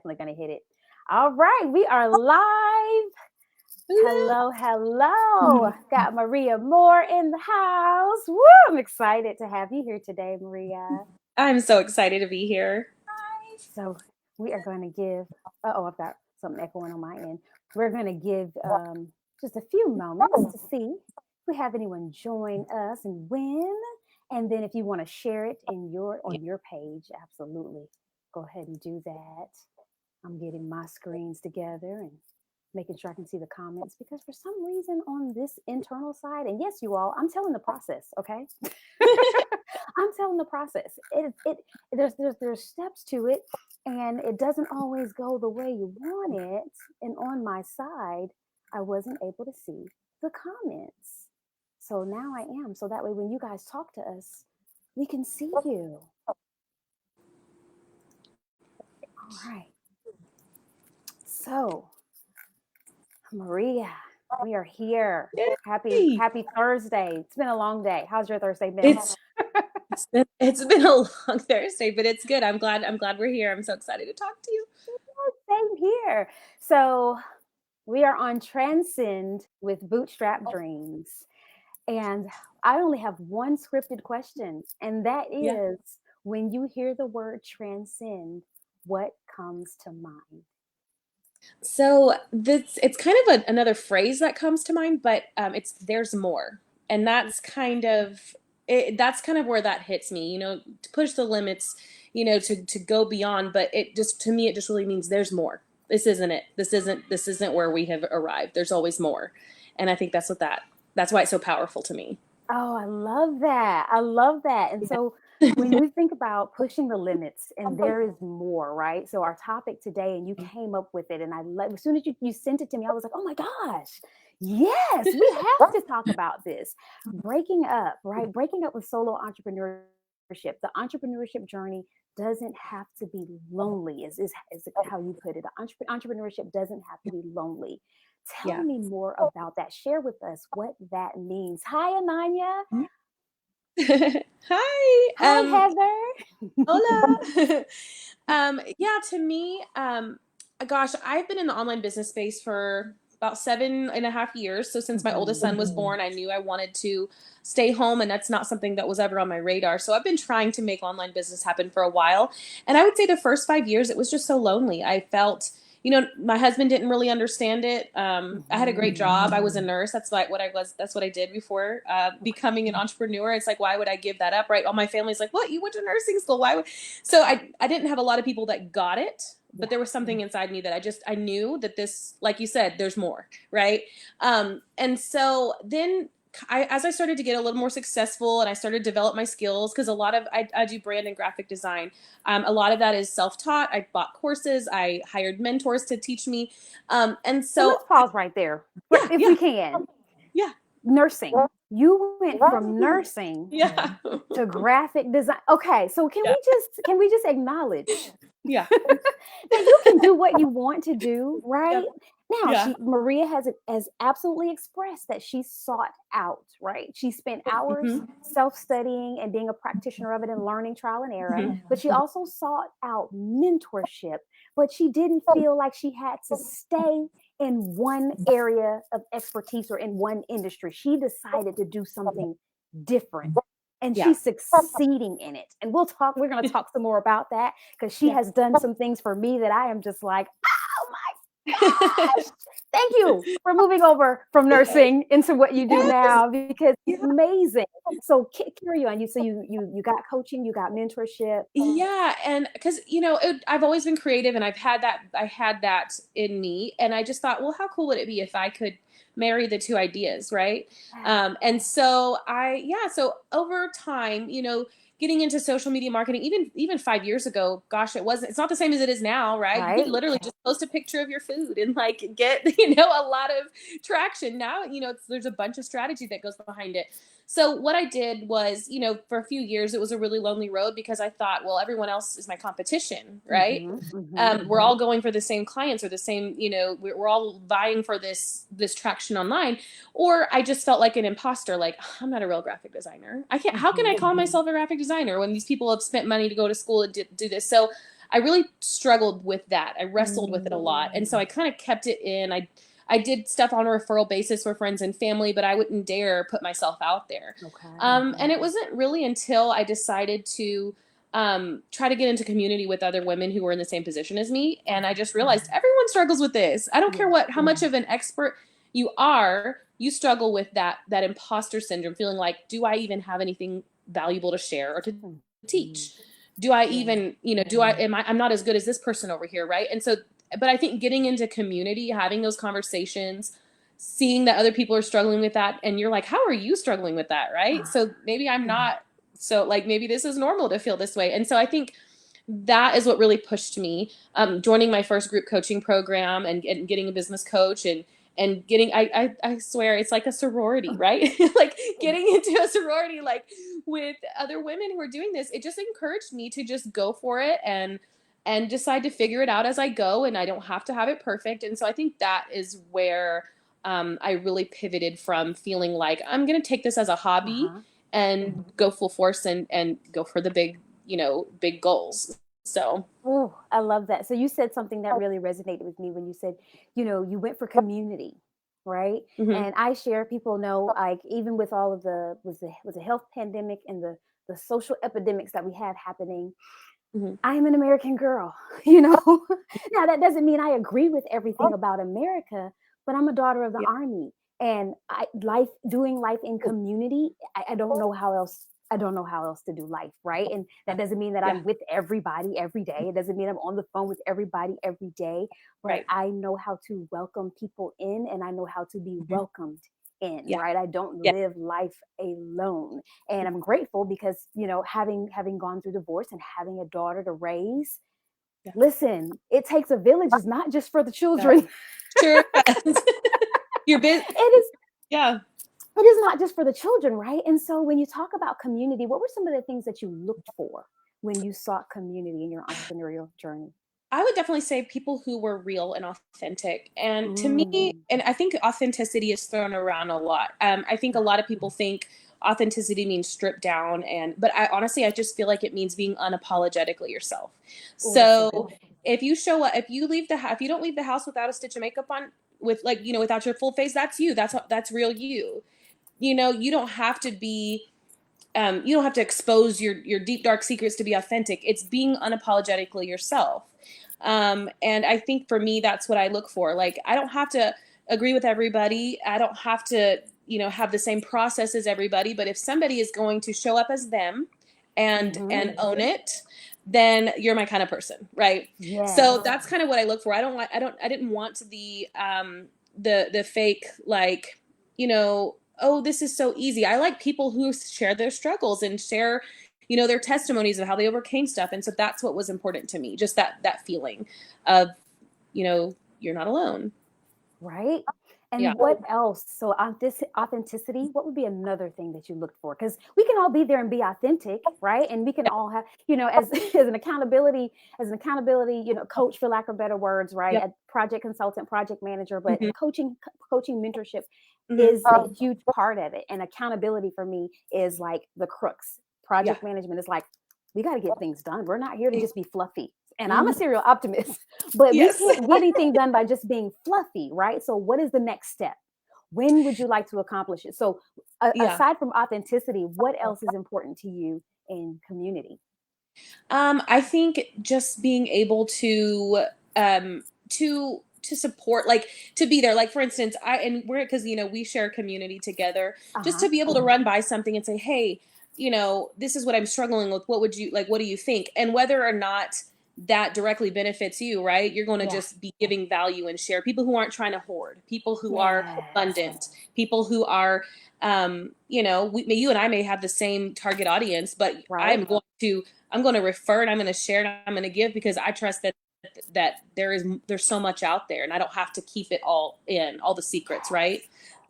definitely going to hit it. All right, we are live. Hello. Hello. Got Maria Moore in the house. Woo! I'm excited to have you here today, Maria. I'm so excited to be here. So we are going to give. I've got something echoing on my end. We're going to give just a few moments to see if we have anyone join us and when. And then if you want to share it Yeah. on your page, absolutely, go ahead and do that. I'm getting my screens together and making sure I can see the comments because for some reason on this internal side, and yes, you all, I'm telling the process, okay? I'm telling the process. There's steps to it, and it doesn't always go the way you want it. And on my side, I wasn't able to see the comments. So now I am. So that way, when you guys talk to us, we can see you. All right. So, Maria, we are here. Yay. Happy Thursday. It's been a long day. How's your Thursday been? It's it's been a long Thursday, but it's good. I'm glad we're here. I'm so excited to talk to you. Same here. So we are on Transcend with Bootstrap Dreams. And I only have one scripted question, and that Yeah. is when you hear the word transcend, what comes to mind? So this it's kind of another phrase that comes to mind, but it's there's more, and that's kind of where that hits me. To push the limits, to go beyond. But it just to me it just really means there's more. This isn't it. This isn't where we have arrived. There's always more, and I think that's why it's so powerful to me. Oh, I love that. I love that. And so when we think about pushing the limits and there is more, right? So our topic today, and you came up with it, and I love as soon as you sent it to me, I was like, oh my gosh, yes, we have to talk about this. Breaking up, right? Breaking up with solo entrepreneurship. The entrepreneurship journey doesn't have to be lonely, is how you put it. Entrepreneurship doesn't have to be lonely. Tell Yeah. me more about that. Share with us what that means. Hi, Ananya. Hi. Hi, Heather. Hola. Yeah, to me, gosh, I've been in the online business space for about 7.5 years. So since my oldest Mhm. son was born, I knew I wanted to stay home, and that's not something that was ever on my radar. So I've been trying to make online business happen for a while. And I would say the first 5 years, it was just so lonely. I felt, my husband didn't really understand it. I had a great Mhm. job. I was a nurse. That's what I did before becoming an entrepreneur. It's like, why would I give that up? Right. All my family's like, what? You went to nursing school. Why would, so I didn't have a lot of people that got it, but Yeah. there was something inside me that I knew that this, like you said, there's more, right? And so then as I started to get a little more successful and I started to develop my skills, because I do brand and graphic design. A lot of that is self-taught. I bought courses. I hired mentors to teach me. And So let's so, pause right there, yeah, if we yeah, can. yeah, Nursing. You went from nursing yeah, to graphic design. Okay, so yeah, can we just acknowledge yeah, that you can do what you want to do, yeah, right? Now, yeah. Maria has absolutely expressed that she sought out, right? She spent hours Hmm. self-studying and being a practitioner of it and learning trial and error, Hmm. but she also sought out mentorship, but she didn't feel like she had to stay in one area of expertise or in one industry. She decided to do something different, and Yeah, she's succeeding in it. And we're going to talk some more about that because she yeah. has done some things for me that I am just like, oh my gosh. Thank you for moving over from nursing into what you do Yes. now because it's Yeah. amazing. So carry on. You got coaching, you got mentorship. Yeah, and because I've always been creative, and I had that in me, and I just thought, well, how cool would it be if I could marry the two ideas, right? And so so over time, getting into social media marketing, even 5 years ago, gosh, it's not the same as it is now, right? You could Right? literally just post a picture of your food and like get a lot of traction. Now, there's a bunch of strategy that goes behind it. So what I did was, for a few years, it was a really lonely road because I thought, well, everyone else is my competition, right? Mm-hmm, mm-hmm. We're all going for the same clients or the same, we're all vying for this traction online. Or I just felt like an imposter, like I'm not a real graphic designer. How can I Mm-hmm. call myself a graphic designer when these people have spent money to go to school and do this? So I really struggled with that. I wrestled with it a lot. And so Mm, I kind of kept it in. I did stuff on a referral basis for friends and family, but I wouldn't dare put myself out there. okay. And it wasn't really until I decided to try to get into community with other women who were in the same position as me. And I Okay. just realized everyone struggles with this. I don't care Yeah. how much of an expert you are, you struggle with that imposter syndrome, feeling like, do I even have anything valuable to share or to Mhm. teach? Do I Yeah. even, I'm not as good as this person over here, right? And so, but I think getting into community, having those conversations, seeing that other people are struggling with that, and you're like, how are you struggling with that, right? Ah, So maybe I'm yeah. not, so like maybe this is normal to feel this way. And so I think that is what really pushed me, joining my first group coaching program and getting a business coach and getting I swear it's like a sorority, right? Like getting into a sorority like with other women who are doing this, it just encouraged me to just go for it and decide to figure it out as I go, and I don't have to have it perfect. And so I think that is where I really pivoted from feeling like I'm going to take this as a hobby Uh-huh. and go full force and go for the big, big goals. So, Oh, I love that. So you said something that really resonated with me when you said, you went for community, right? mhm, And I share, people know, like even with all of the was the health pandemic and the social epidemics that we have happening, mhm, I am an American girl, you know. Now that doesn't mean I agree with everything about America, but I'm a daughter of the yeah, army, and doing life in community. I don't know how else. I don't know how else to do life, right? And that doesn't mean that yeah, I'm with everybody every day. It doesn't mean I'm on the phone with everybody every day, but right, I know how to welcome people in, and I know how to be mhm, welcomed in, yeah, right? I don't yeah, live life alone, and I'm grateful because having gone through divorce and having a daughter to raise. yeah, Listen, it takes a village. It's not just for the yeah. children. Sure does. You're bit, it is yeah. it is not just for the children, right? And so when you talk about community, what were some of the things that you looked for when you sought community in your entrepreneurial journey? I would definitely say people who were real and authentic. And to me, Mm, and I think authenticity is thrown around a lot. I think a lot of people think authenticity means stripped down, but I honestly, I just feel like it means being unapologetically yourself. oh, that's so good. So if you show up, if you don't leave the house without a stitch of makeup on, with like, without your full face, that's you. That's real you. You don't have to be you don't have to expose your deep dark secrets to be authentic. It's being unapologetically yourself. And I think for me, that's what I look for. Like, I don't have to agree with everybody. I don't have to, have the same process as everybody. But if somebody is going to show up as them Hmm. and own it, then you're my kind of person, right? Yes. So that's kind of what I look for. I didn't want the fake, like, oh, this is so easy. I like people who share their struggles and share, their testimonies of how they overcame stuff. And so that's what was important to me. Just that feeling of, you're not alone. Right. Yeah. And what else? So on this authenticity, what would be another thing that you looked for? Because we can all be there and be authentic, right? And we can all have, as as an accountability, coach, for lack of better words, right? Yep. A project consultant, project manager, but Hmm. coaching mentorship Hmm. is a huge part of it. And accountability for me is like the crux. Yeah. Project management is like, we got to get things done. We're not here to just be fluffy. And I'm a Hmm. serial optimist. But we Yes. can't get anything done by just being fluffy, right? So, what is the next step? When would you like to accomplish it? So, Yeah. aside from authenticity, what else is important to you in community? I think just being able to support, like, to be there. Like, for instance, and we're, because we share community together, Uh just huh. to be able to run by something and say, hey, this is what I'm struggling with. What do you think? And whether or not that directly benefits you, right? You're going to Yeah. just be giving value and share. People who aren't trying to hoard, people who are Yes. abundant, people who are, you and I may have the same target audience, but Right. I'm going to refer, and I'm going to share, and I'm going to give, because I trust that there's so much out there, and I don't have to keep it all the secrets, right?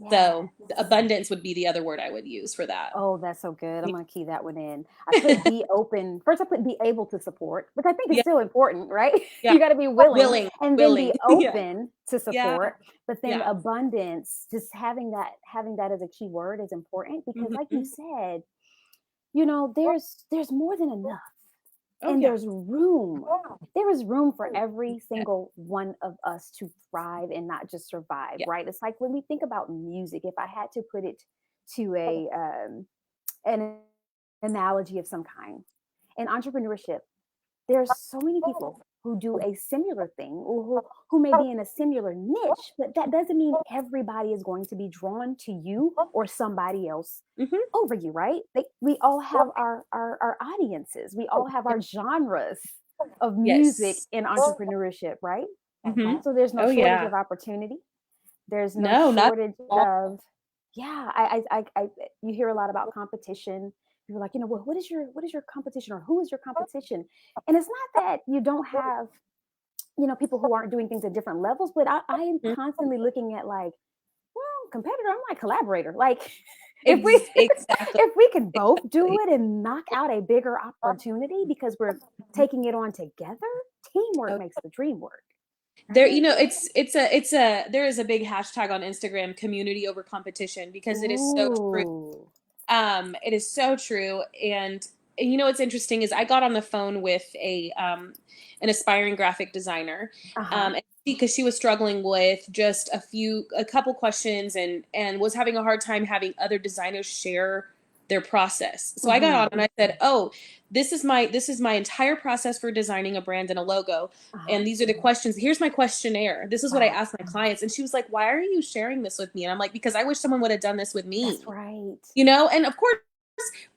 So Yes. abundance would be the other word I would use for that. Oh, that's so good. I'm Yeah. gonna key that one in. I put be open. First, I put be able to support, which I think is Yeah. still important, right? Yeah. You got to be willing, Willing. and then be Willing. Yeah. open to Yeah. support. But then Yeah. abundance, just having that as a key word is important because, like Hmm. you said, there's more than enough. Oh And yeah. there is room for every single one of us to thrive and not just survive, Yeah. right? It's like when we think about music, if I had to put it to a an analogy of some kind, in entrepreneurship, there's so many people who do a similar thing, or who may be in a similar niche, but that doesn't mean everybody is going to be drawn to you or somebody else Hmm. over you, right? We all have our audiences, we all have our genres of music Yes. in entrepreneurship, right? Hmm. So there's no Oh shortage yeah. of opportunity. There's no No, not at shortage all. of, yeah. You hear a lot about competition. You're like, well, what is your competition, or who is your competition? And it's not that you don't have, people who aren't doing things at different levels, but I am Mhm. constantly looking at like, well, competitor, I'm like collaborator. Like, if we Exactly. if we can both do Exactly. it and knock out a bigger opportunity because we're taking it on together, teamwork Oh, makes the dream work, there, right? there is a big hashtag on Instagram, community over competition, because it is so true. Ooh. It is so true. And you know what's interesting is I got on the phone with a an aspiring graphic designer, Uh-huh. and because she was struggling with just a couple questions, and was having a hard time having other designers share their process. So I got Mm-hmm. on and I said, "Oh, this is my entire process for designing a brand and a logo, Uh-huh. and these are the questions. Here's my questionnaire. This is what I Wow. ask my clients." And she was like, "Why are you sharing this with me?" And I'm like, "Because I wish someone would have done this with That's me." right. And of course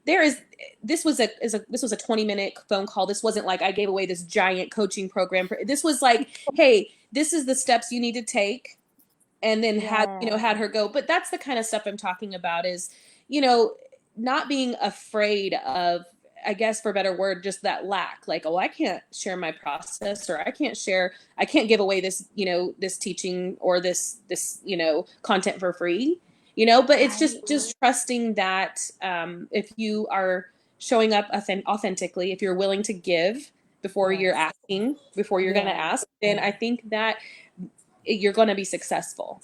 there is this was a 20-minute phone call. This wasn't like I gave away this giant coaching program. This was like, hey, this is the steps you need to take, and then Yes. had her go. But that's the kind of stuff I'm talking about, is you know not being afraid of, I guess for a better word, just that lack. Like, oh, I can't share my process, or I can't give away this, this teaching, or this content for free. But it's Right. just trusting that, if you are showing up authentically, if you're willing to give Yes. before you're going to Yes. ask, then I think that you're going to be successful.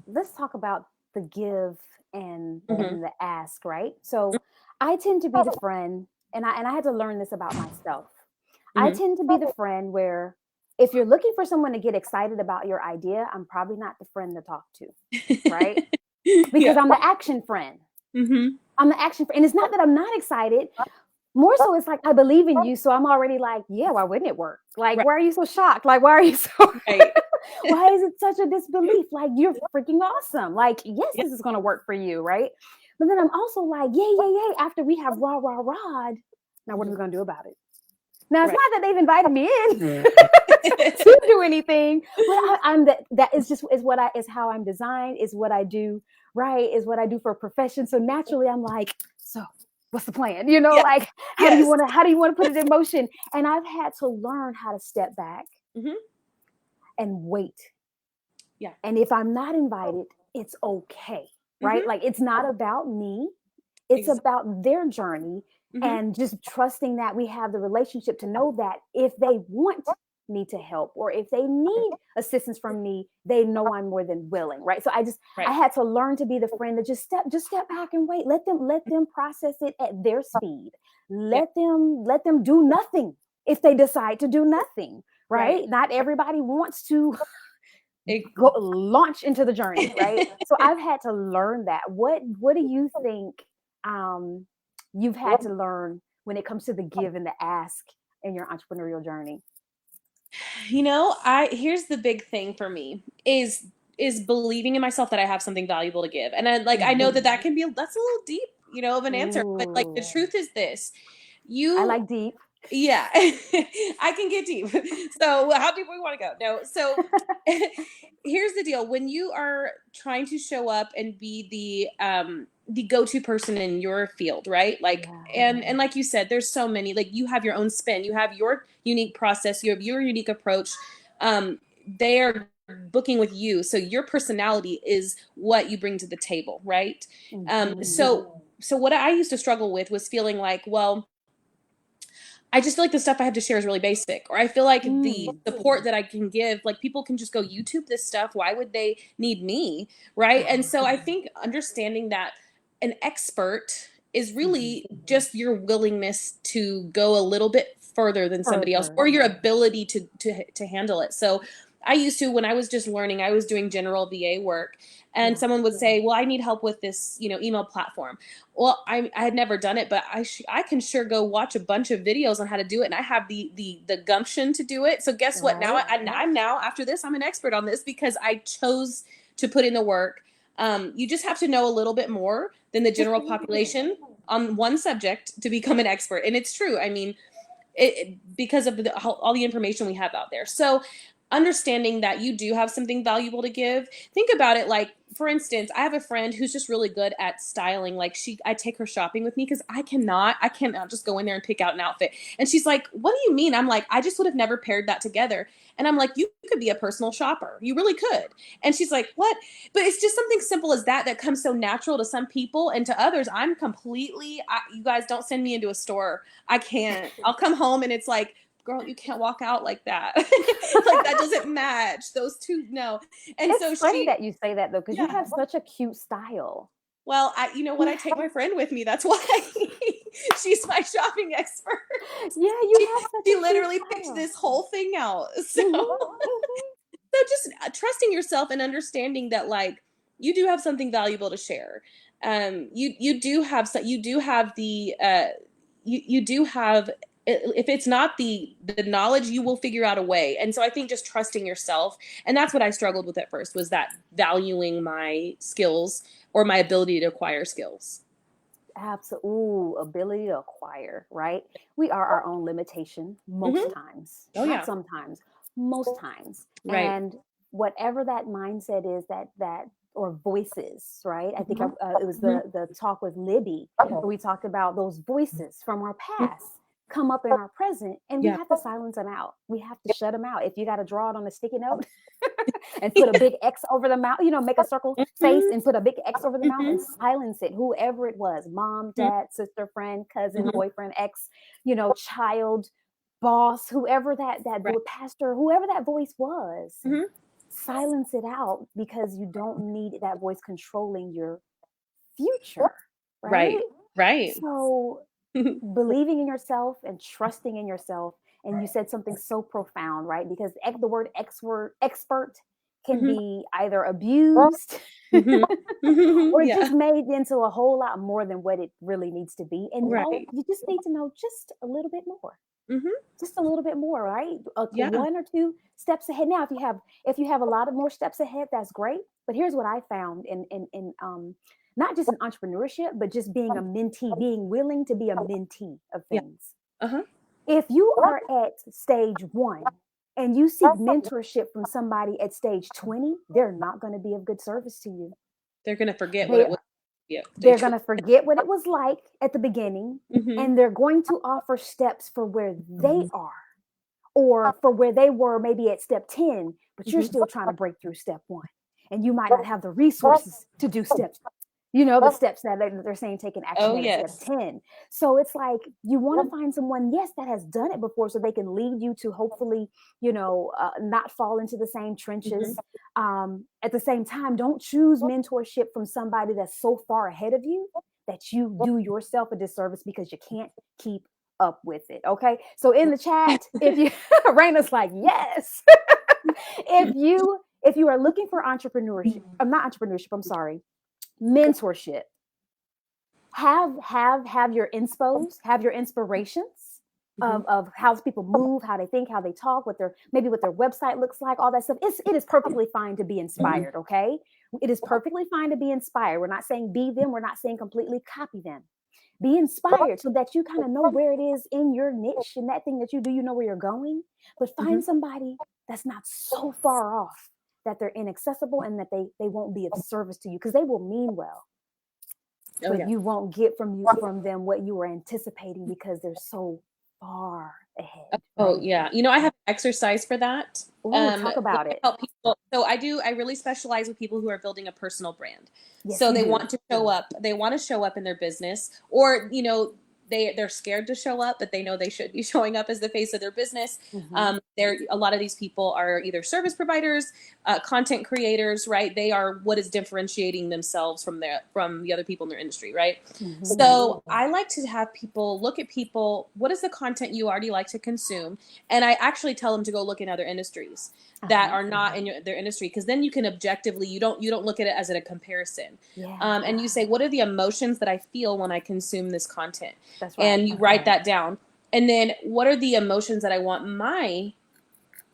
Let's talk about the give Hmm. and the ask, right? So I tend to be the friend, and I had to learn this about myself. I Hmm. tend to be the friend where if you're looking for someone to get excited about your idea, I'm probably not the friend to talk to, right? Because Yeah. I'm the action friend. Hmm. I'm the action friend. And it's not that I'm not excited. More so, it's like I believe in you. So I'm already like, yeah, why wouldn't it work? Like, Right. why are you so shocked? Like, why are you so Right. why is it such a disbelief? Like, you're freaking awesome. Like, yes, Yeah. this is gonna work for you, right? But then I'm also like, yay, yay, yay. After we have rah, rah, rah, now what are Mhm. we gonna do about it? Now it's Right. not that they've invited me in to do anything, but I'm that is just is how I'm designed, is what I do, right? Is what I do for a profession. So naturally I'm like, so what's the plan? Yeah. Like Yes. how do you want to put it in motion? And I've had to learn how to step back Hmm. and wait. Yeah. And if I'm not invited, it's okay, right? Hmm. Like it's not about me, it's Exactly. about their journey, Hmm. and just trusting that we have the relationship to know that if they want me to help, or if they need assistance from me, they know I'm more than willing, right? So I Right. had to learn to be the friend that just step back and wait. Let them process it at their speed. Yeah. Let them do nothing if they decide to do nothing, Right. right? Not everybody wants to Ex- go launch into the journey, right? So I've had to learn that. What do you think um, you've had to learn when it comes to the give and the ask in your entrepreneurial journey? I here's the big thing for me is believing in myself that I have something valuable to give. And I know Hmm. that that's a little deep, of an answer, but like the Ooh, truth is this. I You like deep. Yeah, I can get deep. So, how deep we want to go? No. So, here's the deal: when you are trying to show up and be the go-to person in your field, right? Like, Yeah. and like you said, there's so many. Like, you have your own spin, you have your unique process, you have your unique approach. They are booking with you, so your personality is what you bring to the table, right? Hmm. So what I used to struggle with was feeling like, well, I just feel like the stuff I have to share is really basic, or I feel like the Mm. support that I can give, like people can just go YouTube this stuff. Why would they need me? Right. And Uh-huh. so I think understanding that an expert is really just your willingness to go a little bit further than somebody else, Further. or your ability to handle it. So I used to, when I was just learning, I was doing general VA work, and Yeah. someone would say, well, I need help with this, email platform. Well, I had never done it, but I can sure go watch a bunch of videos on how to do it, and I have the gumption to do it. So guess what? Now Right. I'm now, after this, I'm an expert on this because I chose to put in the work. You just have to know a little bit more than the Just a general little bit. population on one subject to become an expert, and it's true. I mean, because of all the information we have out there. So understanding that you do have something valuable to give. Think about it, like, for instance, I have a friend who's just really good at styling. Like, I take her shopping with me because I cannot just go in there and pick out an outfit. And she's like, what do you mean? I'm like, I just would have never paired that together. And I'm like, you could be a personal shopper. You really could. And she's like, what? But it's just something simple as that comes so natural to some people, and to others, you guys don't send me into a store. I can't. I'll come home and it's like, girl, you can't walk out like that. Like, that doesn't match. Those two, no. And so It's funny that you say that though, because you yeah. have such a cute style. Well, you know what? I take my friend with me. That's why. She's my shopping expert. Yeah, you She, have such she a cute literally picked style. this whole thing out. So, Mhm, so just trusting yourself and understanding that, like, you do have something valuable to share. You do have you do have, if it's not the knowledge, you will figure out a way. And so I think just trusting yourself, and that's what I struggled with at first, was that valuing my skills or my ability to acquire skills. absolutely. Ooh, ability to acquire, right? We are our own limitation most Hmm. times, Oh not yeah. sometimes, most times. Right. And whatever that mindset is, or voices, right? I think it was Hmm. the talk with Libby where we talked about those voices from our past come up in our present, and we Yeah. have to silence them out. We have to shut them out. If you got to draw it on a sticky note and put a big X over the mouth, make a circle face Hmm. and put a big X over the mouth and Hmm. silence it, whoever it was, mom, dad, sister, friend, cousin, Hmm. boyfriend, ex, child, boss, whoever that Right. pastor, whoever that voice was, Hmm. silence it out because you don't need that voice controlling your future, Right. right? Right. So believing in yourself and trusting in yourself. And you said something so profound, right? Because the word expert can Hmm. be either abused Hmm. Hmm. or just Yeah. made into a whole lot more than what it really needs to be. And Right. you just need to know just a little bit more, Hmm. just a little bit more, right? Yeah. One or two steps ahead. Now, if you have a lot of more steps ahead, that's great. But here's what I found in not just in entrepreneurship, but just being a mentee, being willing to be a mentee of Yeah. things. Uh-huh. If you are at stage 1 and you seek mentorship from somebody at stage 20, they're not going to be of good service to you. They're gonna forget what They it was. Yeah. they're going to forget what it was like at the beginning, Hmm. and they're going to offer steps for where they are, or for where they were maybe at step 10, but you're Hmm. still trying to break through step 1. And you might not have the resources to do the steps that they're saying taking action Oh at step yes. 10. So it's like you want to find someone, yes, that has done it before so they can lead you to hopefully, not fall into the same Hmm. trenches. At the same time, don't choose mentorship from somebody that's so far ahead of you that you do yourself a disservice because you can't keep up with it. Okay. So in the chat, if you Raina's like, yes. If you are looking for entrepreneurship, not entrepreneurship, I'm sorry, mentorship, have your inspos, have your inspirations Hmm. of how people move, how they think, how they talk, what their website looks like, all that stuff. It is perfectly fine to be Hmm. inspired. Okay, it is perfectly fine to be inspired. We're not saying be them, we're not saying completely copy them. Be inspired so that you kind of know where it is in your niche and that thing that you do, you know where you're going. But Hmm. find somebody that's not so far off that they're inaccessible and that they won't be of service to you, because they will mean well, Oh but yeah. you won't get from them what you were anticipating because they're so far ahead, Oh right? yeah. I have an exercise for that. Oh, When talk about I it. help people, so I really specialize with people who are building a personal brand. Yes, So you they do. want to show up, they want to show up in their business, or they're scared to show up, but they know they should be showing up as the face of their business. Mm-hmm. A lot of these people are either service providers, content creators, right? They are what is differentiating themselves from the other people in their industry, right? Mm-hmm. So I like to have people look at people. What is the content you already like to consume? And I actually tell them to go look in other industries that are not in their industry, because then you can objectively, you don't look at it as a comparison. Yeah. And you say, what are the emotions that I feel when I consume this content? That's right. And you write that down. And then what are the emotions that I want my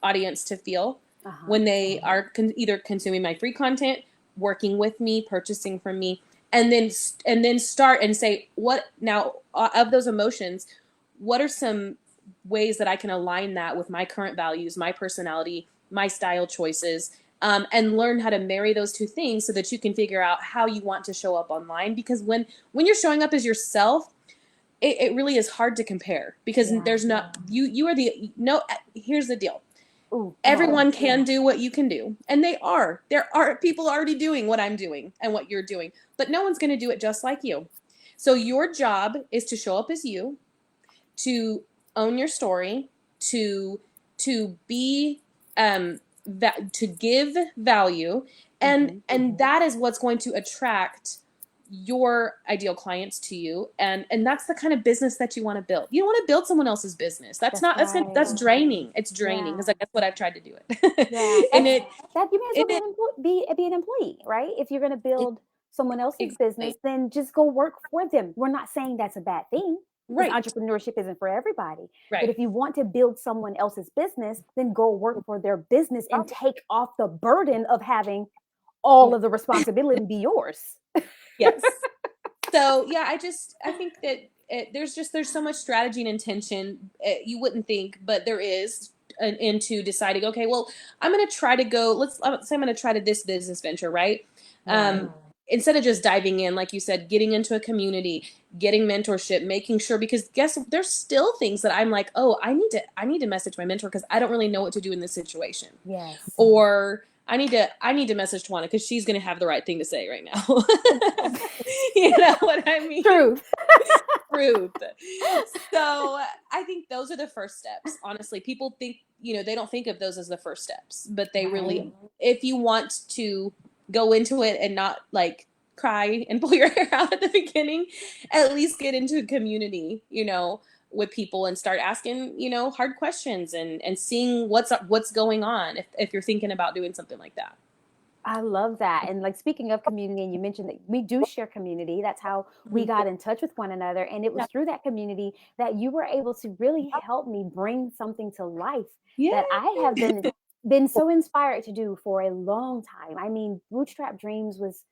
audience to feel when they are either consuming my free content, working with me, purchasing from me, and then start and say, what now of those emotions, what are some ways that I can align that with my current values, my personality, my style choices, and learn how to marry those two things so that you can figure out how you want to show up online. Because when you're showing up as yourself, it really is hard to compare, because there's not, you are the, no, here's the deal. Ooh, Everyone can do what you can do. And there are people already doing what I'm doing and what you're doing, but no one's going to do it just like you. So your job is to show up as you, to own your story, to be, to give value. And that is what's going to attract your ideal clients to you, and that's the kind of business that you want to build. You don't want to build someone else's business. That's right. draining. It's draining, because that's what I've tried to do it. Yeah. And it That you may as and well be an employee, right? If you're going to build someone else's business, exactly then just go work for them. We're not saying that's a bad thing, because right, entrepreneurship isn't for everybody. But right. if you want to build someone else's business, then go work for their business and take off the burden of having all of the responsibility be yours. Yes. So yeah, I think that there's so much strategy and intention. You wouldn't think, but there is, into deciding, okay, well, I'm going to try to go, let's say I'm going to try to this business venture, right? Instead of just diving in, like you said, getting into a community, getting mentorship, making sure, because there's still things that I'm like, oh, I need to message my mentor, because I don't really know what to do in this situation. Yes. Or I need to message Tawana, because she's going to have the right thing to say right now. You know what I mean? Truth. Truth. So I think those are the first steps. Honestly, people think, they don't think of those as the first steps, but they really, if you want to go into it and not like cry and pull your hair out at the beginning, at least get into a community, with people, and start asking, hard questions, and seeing what's going on, if you're thinking about doing something like that. I love that. And like, speaking of community, and you mentioned that we do share community. That's how we got in touch with one another. And it was through that community that you were able to really help me bring something to life that I have been so inspired to do for a long time. I mean, Bootstrap Dreams was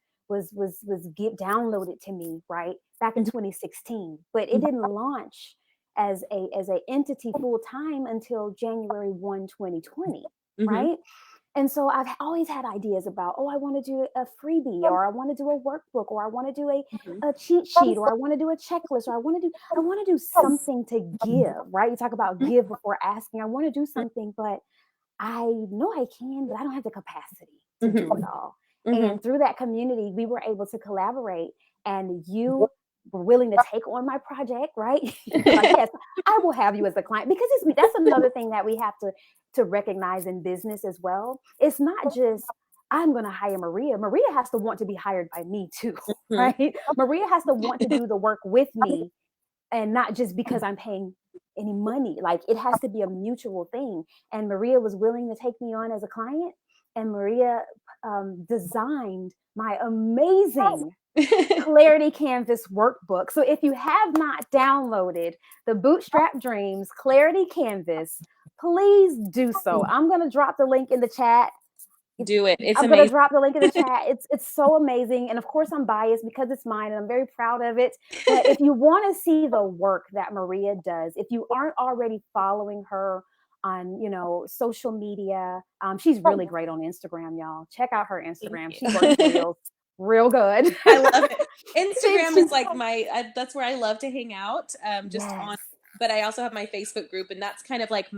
get downloaded to me right back in 2016, but it didn't launch as a entity full time until January 1, 2020, right? And so I've always had ideas about, oh, I want to do a freebie, or I want to do a workbook, or I want to do a cheat sheet, or I want to do a checklist, or I want to do something to give, right? You talk about give before asking. I want to do something, but I know I can, but I don't have the capacity to do it all. And through that community, we were able to collaborate, and you were willing to take on my project, right? Like, yes, I will have you as a client, because that's another thing that we have to recognize in business as well. It's not just, I'm going to hire Maria. Maria has to want to be hired by me too, right? Maria has to want to do the work with me, and not just because I'm paying any money. Like, it has to be a mutual thing. And Maria was willing to take me on as a client, and Maria designed my amazing Clarity Canvas workbook. So if you have not downloaded the Bootstrap Dreams Clarity Canvas, please do so. I'm going to drop the link in the chat. Do it. It's I'm amazing. going to drop the link in the chat. It's so amazing. And of course, I'm biased because it's mine, and I'm very proud of it. But if you want to see the work that Maria does, if you aren't already following her on, social media, she's really great on Instagram, y'all. Check out her Instagram. She works real good. I love it. Instagram is like that's where I love to hang out. But I also have my Facebook group, and that's kind of like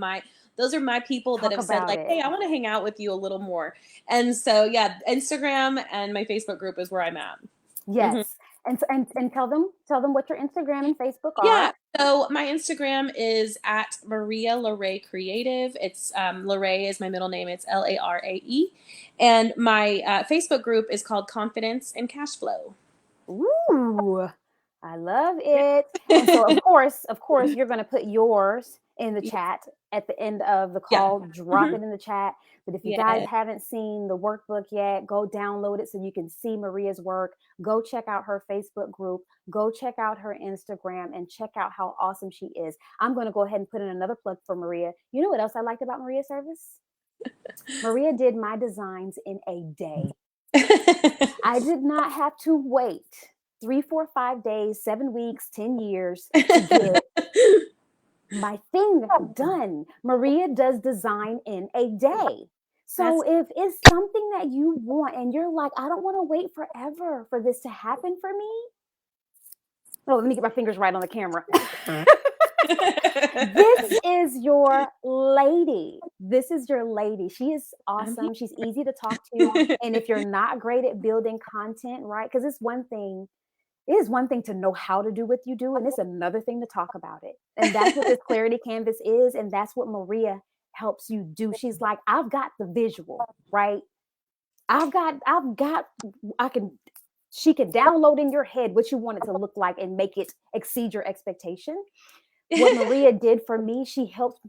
those are my people that have said, like, hey, I want to hang out with you a little more. And so, yeah, Instagram and my Facebook group is where I'm at. Yes. And tell them what your Instagram and Facebook Yeah. are. So my Instagram is at Maria Larae Creative. It's Larae is my middle name. It's Larae. And my Facebook group is called Confidence and Cash Flow. Ooh, I love Yeah. it. And so, of course, you're going to put yours in the chat at the end of the Yeah. call. Drop it in the chat. But if you guys Yeah. haven't seen the workbook yet, go download it so you can see Maria's work. Go check out her Facebook group. Go check out her Instagram and check out how awesome she is. I'm going to go ahead and put in another plug for Maria. You know what else I liked about Maria's service? Maria did my designs in a day. I did not have to wait 3, 4, 5 days, 7 weeks, 10 years to get my thing done. Maria does design in a day. So if it's something that you want and you're like, I don't want to wait forever for this to happen for me. Oh, let me get my fingers right on the camera. This is your lady. This is your lady. She is awesome. She's easy to talk to. And if you're not great at building content, right? Because it is one thing to know how to do what you do, and it's another thing to talk about it. And that's what this Clarity Canvas is. And that's what Maria helps you do. She's like, I've got the visual, right? She can download in your head what you want it to look like and make it exceed your expectation. What Maria did for me, she helped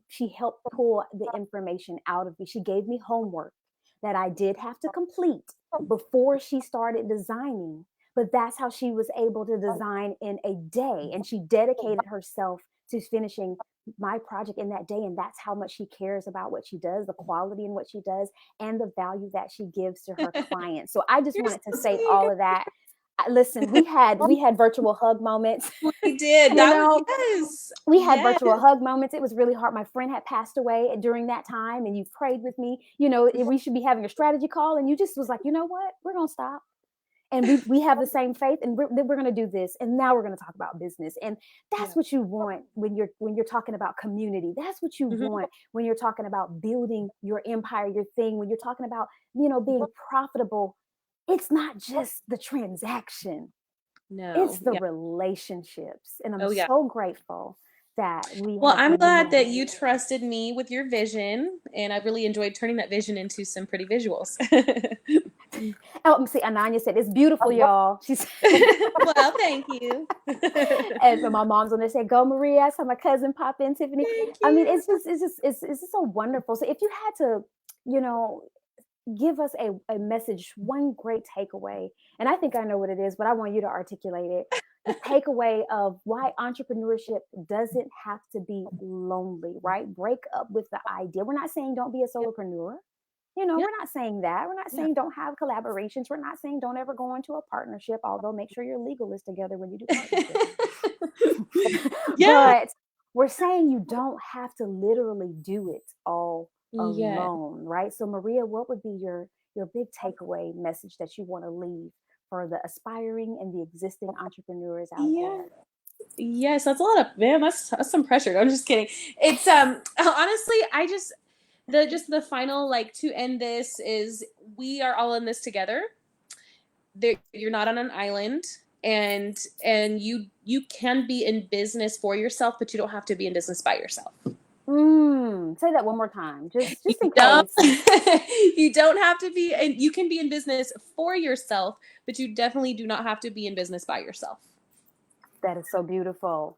pull the information out of me. She gave me homework that I did have to complete before she started designing. But that's how she was able to design in a day. And she dedicated herself to finishing my project in that day. And that's how much she cares about what she does, the quality in what she does, and the value that she gives to her clients. So I just wanted to say all of that. Listen, we had virtual hug moments. We did. We had virtual hug moments. It was really hard. My friend had passed away during that time, and you prayed with me. We should be having a strategy call, and you just was like, you know what? We're gonna stop, and we have the same faith, and we're gonna do this. And now we're gonna talk about business, and that's what you want when you're talking about community. That's what you want when you're talking about building your empire, your thing. When you're talking about being profitable. It's not just the transaction. No. It's the relationships. And I'm Oh, yeah. so grateful that we Well, have I'm glad met. that you trusted me with your vision, and I really enjoyed turning that vision into some pretty visuals. Oh, see, Ananya said, it's beautiful, y'all. She said, well, thank you. And my mom's on there saying, go Maria. I saw my cousin pop in, Tiffany. I mean, it's just so wonderful. So if you had to, give us a message, one great takeaway, and I think I know what it is, but I want you to articulate it. The takeaway of why entrepreneurship doesn't have to be lonely, right? Break up with the idea. We're not saying don't be a solopreneur. We're not saying that. We're not saying don't have collaborations. We're not saying don't ever go into a partnership, although make sure your legal is together when you do partnership. But we're saying you don't have to literally do it all alone, right? So Maria, what would be your big takeaway message that you want to leave for the aspiring and the existing entrepreneurs out there? Yes, that's a lot of that's some pressure. I'm just kidding. It's honestly, I just the final to end this is we are all in this together. You're not on an island, and you can be in business for yourself, but you don't have to be in business by yourself. Say that one more time, just in case. You don't have to be, and you can be in business for yourself, but you definitely do not have to be in business by yourself. That is so beautiful.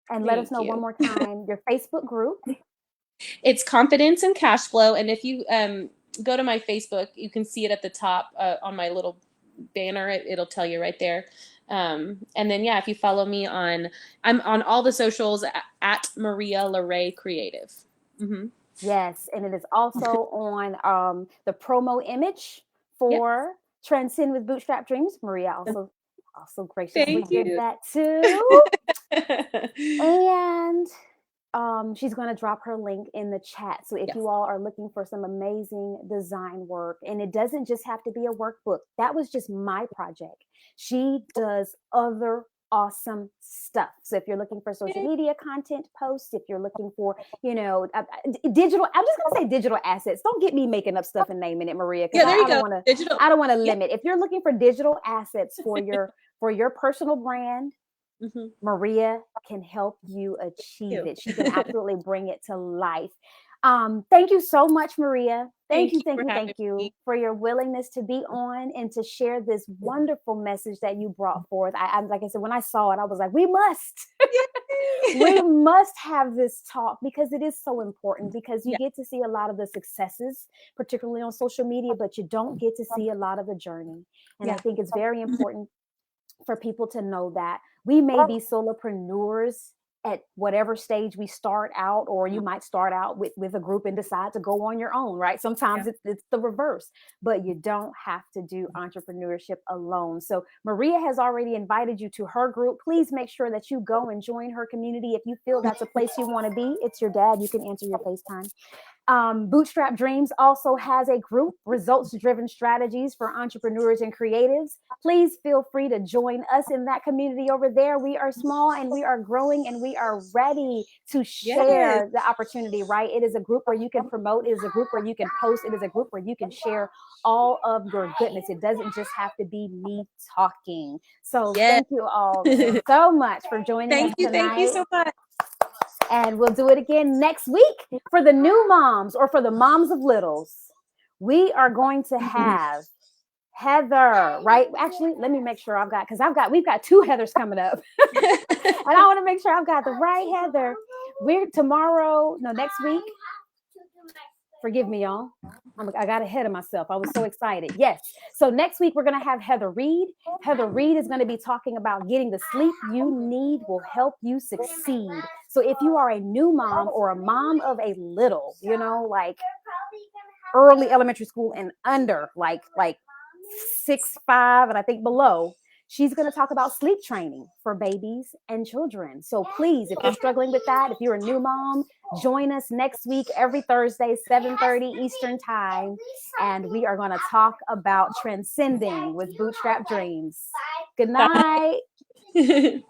And let us know one more time your Facebook group. It's Confidence and Cash Flow, and if you go to my Facebook, you can see it at the top on my little banner. It'll tell you right there. And then if you follow me I'm on all the socials at Maria Larae Creative. Yes, and it is also on the promo image for Transcend with Bootstrap Dreams. Maria also graciously did that too. And she's going to drop her link in the chat. So if you all are looking for some amazing design work, and it doesn't just have to be a workbook, that was just my project. She does other awesome stuff. So if you're looking for social media content posts, if you're looking for, digital, I'm just going to say digital assets. Don't get me making up stuff and naming it, Maria. Yeah, there you go. I don't want to limit. If you're looking for digital assets for your for your personal brand, Mhm. Maria can help you achieve You. it. She can absolutely bring it to life. Thank you so much, Maria. Thank you Thank for you, having thank you me. for your willingness to be on and to share this wonderful message that you brought forth. Like I said, when I saw it, I was like, we Yay. must have this talk because it is so important, because you Yeah. get to see a lot of the successes, particularly on social media, but you don't get to see a lot of the journey. And I Yeah. think it's very important for people to know that we may be solopreneurs at whatever stage we start out, or you might start out with a group and decide to go on your own, right? Sometimes Yeah. it's the reverse, but you don't have to do entrepreneurship alone. So Maria has already invited you to her group. Please make sure that you go and join her community. If you feel that's a place you want to be, it's your dad. You can answer your FaceTime. Bootstrap Dreams also has a group, Results Driven Strategies for Entrepreneurs and Creatives. Please feel free to join us in that community over there. We are small and we are growing and we are ready to Yes. share the opportunity, right? It is a group where you can promote, it is a group where you can post, it is a group where you can share all of your goodness. It doesn't just have to be me talking. So Yes. thank you all so much for joining us Thank you. Thank you tonight. so much. And we'll do it again next week for the new moms, or for the moms of littles. We are going to have Heather, right? Actually, let me make sure we've got two Heathers coming up. And I want to make sure I've got the right Heather. Next week. Forgive me, y'all. I got ahead of myself. I was so excited. Yes. So next week, we're going to have Heather Reed. Heather Reed is going to be talking about getting the sleep you need will help you succeed. So if you are a new mom or a mom of a little, like early elementary school and under, like 6, 5, and I think below, she's going to talk about sleep training for babies and children. So please, if you're struggling with that, if you're a new mom, join us next week, every Thursday, 7:30 Eastern time. And we are going to talk about transcending with Bootstrap Dreams. Good night. Bye.